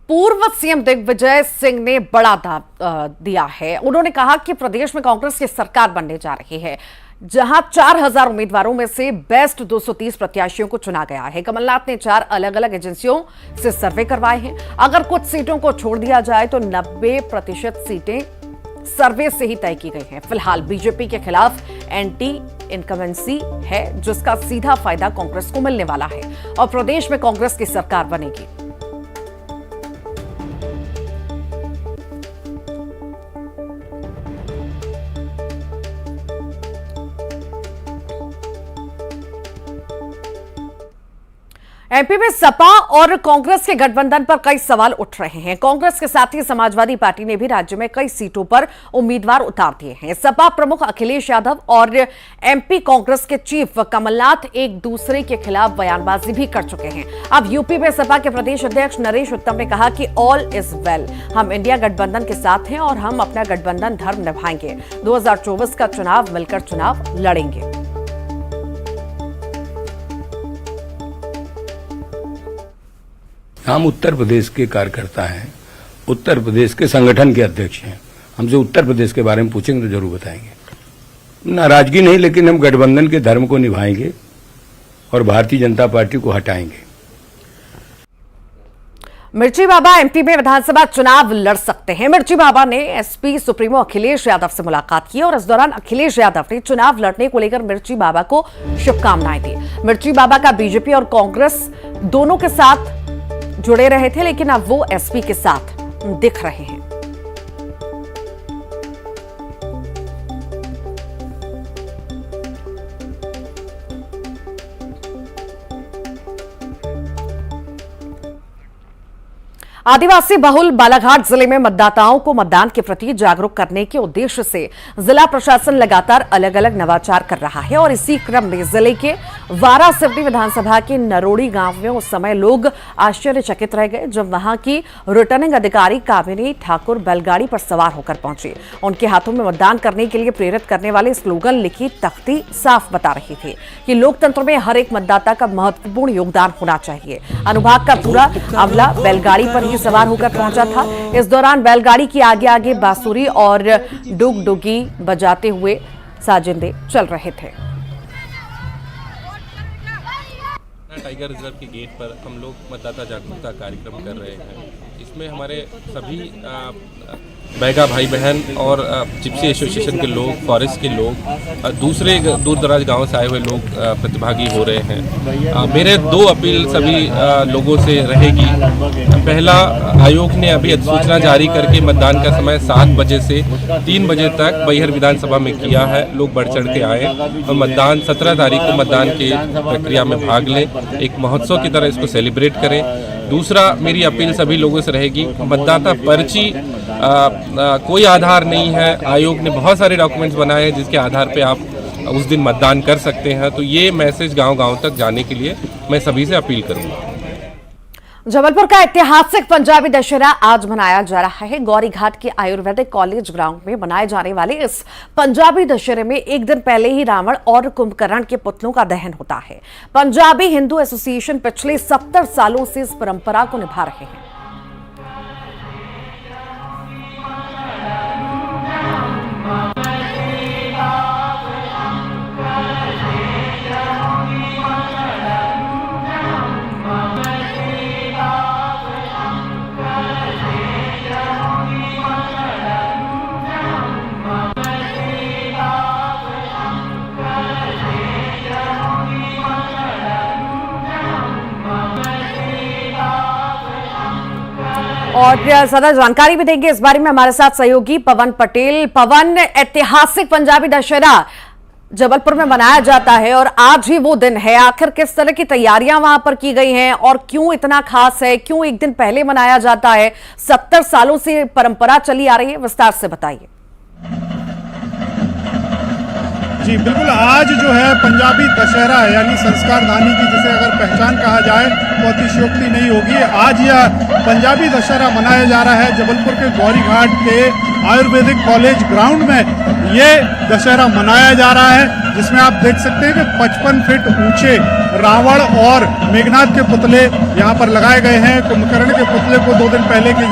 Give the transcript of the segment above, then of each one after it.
पूर्व सीएम दिग्विजय सिंह ने बड़ा दाव दिया है। उन्होंने कहा कि प्रदेश में कांग्रेस की सरकार बनने जा रही है, जहां 4000 उम्मीदवारोरों में से बेस्ट 230 प्रत्याशियों को चुना गया है। कमलनाथ ने 4 अलग अलग एजेंसियों से सर्वे करवाए हैं। अगर कुछ सीटों को छोड़ दिया जाए तो 90% सीटें सर्वे से ही तय की गई हैं। फिलहाल बीजेपी के खिलाफ एंटी इनकमेंसी है, जिसका सीधा फायदा कांग्रेस को मिलने वाला है और प्रदेश में कांग्रेस की सरकार बनेगी। एमपी में सपा और कांग्रेस के गठबंधन पर कई सवाल उठ रहे हैं। कांग्रेस के साथ ही समाजवादी पार्टी ने भी राज्य में कई सीटों पर उम्मीदवार उतार दिए हैं। सपा प्रमुख अखिलेश यादव और एमपी कांग्रेस के चीफ कमलनाथ एक दूसरे के खिलाफ बयानबाजी भी कर चुके हैं। अब यूपी में सपा के प्रदेश अध्यक्ष नरेश उत्तम ने कहा कि ऑल इज वेल, हम इंडिया गठबंधन के साथ हैं और हम अपना गठबंधन धर्म निभाएंगे। 2024 का चुनाव मिलकर चुनाव लड़ेंगे। हम उत्तर प्रदेश के कार्यकर्ता हैं, उत्तर प्रदेश के संगठन के अध्यक्ष हैं। हमसे उत्तर प्रदेश के बारे में पूछेंगे तो जरूर बताएंगे। नाराजगी नहीं, लेकिन हम गठबंधन के धर्म को निभाएंगे और भारतीय जनता पार्टी को हटाएंगे। मिर्ची बाबा एमपी में विधानसभा चुनाव लड़ सकते हैं। मिर्ची बाबा ने एसपी सुप्रीमो अखिलेश यादव से मुलाकात की और इस दौरान अखिलेश यादव ने चुनाव लड़ने को लेकर मिर्ची बाबा को शुभकामनाएं दी। मिर्ची बाबा का बीजेपी और कांग्रेस दोनों के साथ जुड़े रहे थे, लेकिन अब वो एसपी के साथ दिख रहे हैं। आदिवासी बहुल बालाघाट जिले में मतदाताओं को मतदान के प्रति जागरूक करने के उद्देश्य से जिला प्रशासन लगातार अलग अलग नवाचार कर रहा है और इसी क्रम में जिले के वारासिवनी विधानसभा के नरोड़ी गांव में उस समय लोग आश्चर्यचकित रह गए जब वहां की रिटर्निंग अधिकारी कामिनी ठाकुर बैलगाड़ी पर सवार होकर पहुंची। उनके हाथों में मतदान करने के लिए प्रेरित करने वाले स्लोगन लिखी तख्ती साफ बता रही थी कि लोकतंत्र में हर एक मतदाता का महत्वपूर्ण योगदान होना चाहिए। अनुभाग का पूरा अमला बैलगाड़ी पर ही सवार होकर पहुंचा था। इस दौरान बैलगाड़ी की आगे आगे बांसुरी और डुगडुगी बजाते हुए साजिंदे चल रहे थे। टाइगर रिजर्व के गेट पर हम लोग मतदाता जागरूकता कार्यक्रम कर रहे हैं। इसमें हमारे सभी बैगा भाई बहन और जिप्सी एसोसिएशन के लोग, फॉरेस्ट के लोग, दूसरे दूर दराज गाँव से आए हुए लोग प्रतिभागी हो रहे हैं। मेरे 2 अपील सभी लोगों से रहेगी। पहला, आयोग ने अभी अधिसूचना जारी करके मतदान का समय 7 बजे से 3 बजे तक बैहर विधानसभा में किया है। लोग बढ़ चढ़ के आए और मतदान 17 तारीख को मतदान की प्रक्रिया में भाग लें, एक महोत्सव की तरह इसको सेलिब्रेट करें। दूसरा, मेरी अपील सभी लोगों से रहेगी, मतदाता पर्ची कोई आधार नहीं है। आयोग ने बहुत सारे डॉक्यूमेंट्स बनाए हैं जिसके आधार पे आप उस दिन मतदान कर सकते हैं। तो ये मैसेज गांव-गांव तक जाने के लिए मैं सभी से अपील करूंगा। जबलपुर का ऐतिहासिक पंजाबी दशहरा आज मनाया जा रहा है। गौरीघाट के आयुर्वेदिक कॉलेज ग्राउंड में मनाए जाने वाले इस पंजाबी दशहरे में एक दिन पहले ही रावण और कुंभकर्ण के पुतलों का दहन होता है। पंजाबी हिंदू एसोसिएशन पिछले 70 सालों से इस परंपरा को निभा रहे हैं। और ज्यादा जानकारी भी देंगे इस बारे में हमारे साथ सहयोगी पवन पटेल। पवन, ऐतिहासिक पंजाबी दशहरा जबलपुर में मनाया जाता है और आज ही वो दिन है। आखिर किस तरह की तैयारियां वहां पर की गई हैं और क्यों इतना खास है, क्यों एक दिन पहले मनाया जाता है? 70 सालों से परंपरा चली आ रही है, विस्तार से बताइए। जी बिल्कुल, आज जो है पंजाबी दशहरा है, यानी संस्कार दानी की जिसे अगर पहचान कहा जाए तो अतिशयोक्ति नहीं होगी। आज यह पंजाबी दशहरा मनाया जा रहा है जबलपुर के गौरीघाट के आयुर्वेदिक कॉलेज ग्राउंड में ये दशहरा मनाया जा रहा है, जिसमें आप देख सकते हैं कि 55 फीट ऊंचे रावण और मेघनाथ के पुतले यहाँ पर लगाए गए हैं। कुंभकर्ण के पुतले को 2 दिन पहले के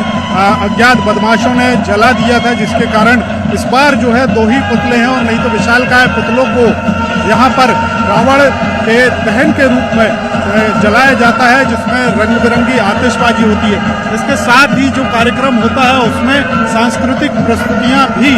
अज्ञात बदमाशों ने जला दिया था, जिसके कारण इस बार जो है 2 ही पुतले हैं और नहीं तो विशालकाय पुतलों को यहाँ पर रावण के दहन के रूप में जलाया जाता है, जिसमें रंग बिरंगी आतिशबाजी होती है। इसके साथ ही जो कार्यक्रम होता है उसमें सांस्कृतिक प्रस्तुतियां भी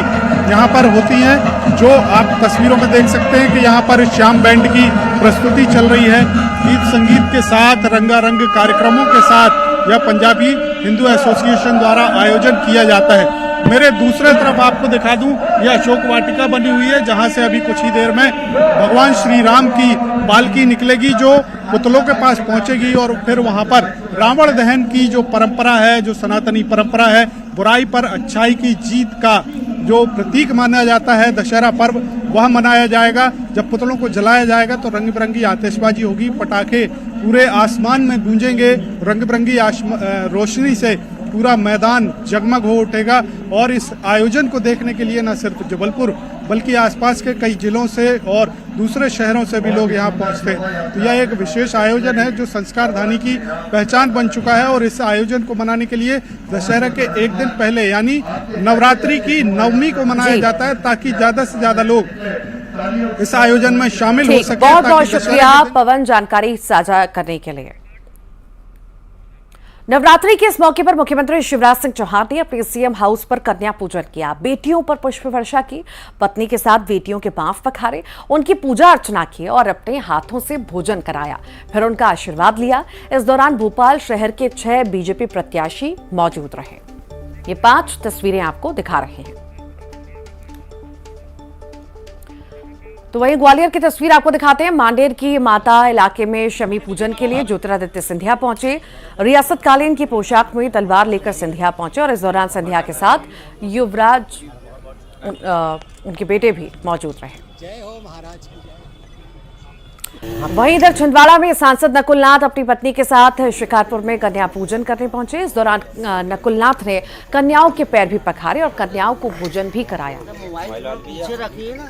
यहाँ पर होती हैं, जो आप तस्वीरों में देख सकते हैं कि यहाँ पर श्याम बैंड की प्रस्तुति चल रही है। गीत संगीत के साथ, रंगारंग कार्यक्रमों के साथ यह पंजाबी हिंदू एसोसिएशन द्वारा आयोजन किया जाता है। मेरे दूसरे तरफ आपको दिखा दूं, यह अशोक वाटिका बनी हुई है, जहां से अभी कुछ ही देर में भगवान श्री राम की पालकी निकलेगी, जो पुतलों के पास पहुंचेगी और फिर वहां पर रावण दहन की जो परंपरा है, जो सनातनी परंपरा है, बुराई पर अच्छाई की जीत का जो प्रतीक माना जाता है दशहरा पर्व, वह मनाया जाएगा। जब पुतलों को जलाया जाएगा तो रंग बिरंगी आतिशबाजी होगी, पटाखे पूरे आसमान में गूंजेंगे, रंग बिरंगी रोशनी से पूरा मैदान जगमग हो उठेगा। और इस आयोजन को देखने के लिए न सिर्फ जबलपुर बल्कि आसपास के कई जिलों से और दूसरे शहरों से भी लोग यहाँ पहुँचते हैं। तो यह एक विशेष आयोजन है जो संस्कारधानी की पहचान बन चुका है और इस आयोजन को मनाने के लिए दशहरा के 1 दिन पहले यानी नवरात्रि की नवमी को मनाया जाता है, ताकि ज्यादा से ज्यादा लोग इस आयोजन में शामिल हो सके। बहुत बहुत शुक्रिया पवन जानकारी साझा करने के लिए। नवरात्रि के इस मौके पर मुख्यमंत्री शिवराज सिंह चौहान ने अपने सीएम हाउस पर कन्या पूजन किया, बेटियों पर पुष्प वर्षा की, पत्नी के साथ बेटियों के पांव पखारे, उनकी पूजा अर्चना की और अपने हाथों से भोजन कराया, फिर उनका आशीर्वाद लिया। इस दौरान भोपाल शहर के 6 बीजेपी प्रत्याशी मौजूद रहे। ये 5 तस्वीरें आपको दिखा रहे हैं। तो वहीं ग्वालियर की तस्वीर आपको दिखाते हैं। मांडेर की माता इलाके में शमी पूजन के लिए ज्योतिरादित्य सिंधिया पहुंचे। रियासतकालीन की पोशाक में तलवार लेकर सिंधिया पहुंचे और इस दौरान सिंधिया के साथ युवराज उनके बेटे भी मौजूद रहे। जय हो महाराज। वहीं इधर छिंदवाड़ा में सांसद नकुलनाथ अपनी पत्नी के साथ शिकारपुर में कन्या पूजन करने पहुंचे। इस दौरान नकुलनाथ ने कन्याओं के पैर भी पखारे और कन्याओं को भोजन भी कराया। पीछे रखिए ना।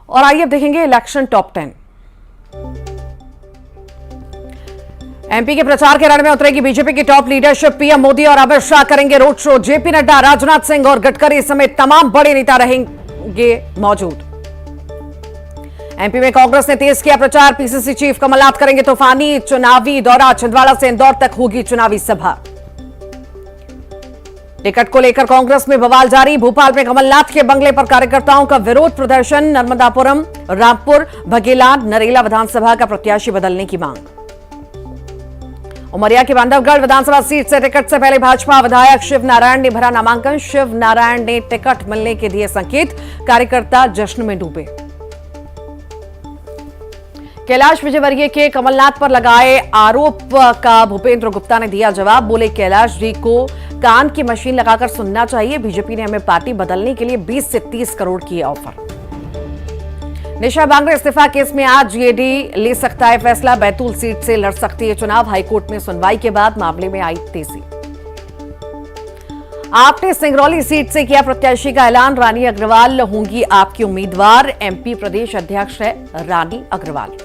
और आइए अब देखेंगे इलेक्शन टॉप 10। एमपी के प्रचार के रण में उतरेगी बीजेपी की टॉप लीडरशिप। पीएम मोदी और अमित शाह करेंगे road show. JP Nadda, Rajnath Singh और गडकरी समेत तमाम बड़े नेता रहेंगे मौजूद। एमपी में कांग्रेस ने तेज किया प्रचार। पीसीसी चीफ कमलनाथ करेंगे तूफानी चुनावी दौरा। छिंदवाड़ा से इंदौर तक होगी चुनावी सभा। टिकट को लेकर कांग्रेस में बवाल जारी। भोपाल में कमलनाथ के बंगले पर कार्यकर्ताओं का विरोध प्रदर्शन। नर्मदापुरम, रामपुर, बघेलान, नरेला विधानसभा का प्रत्याशी बदलने की मांग। उमरिया की बांधवगढ़ विधानसभा सीट से टिकट से पहले भाजपा विधायक शिव नारायण ने भरा नामांकन। शिव नारायण ने टिकट मिलने के दिए संकेत। कार्यकर्ता जश्न में डूबे। कैलाश विजयवर्गीय के कमलनाथ पर लगाए आरोप का भूपेंद्र गुप्ता ने दिया जवाब। बोले कैलाश जी को कान की मशीन लगाकर सुनना चाहिए। बीजेपी ने हमें पार्टी बदलने के लिए 20 से 30 करोड़ की ऑफर। निशा बांगरे इस्तीफा केस में आज जीएडी ले सकता है फैसला। बैतूल सीट से लड़ सकती है चुनाव। हाईकोर्ट में सुनवाई के बाद मामले में आई तेजी। आपने सिंगरौली सीट से किया प्रत्याशी का ऐलान। रानी अग्रवाल होंगी आपकी उम्मीदवार। एमपी प्रदेश अध्यक्ष है रानी अग्रवाल।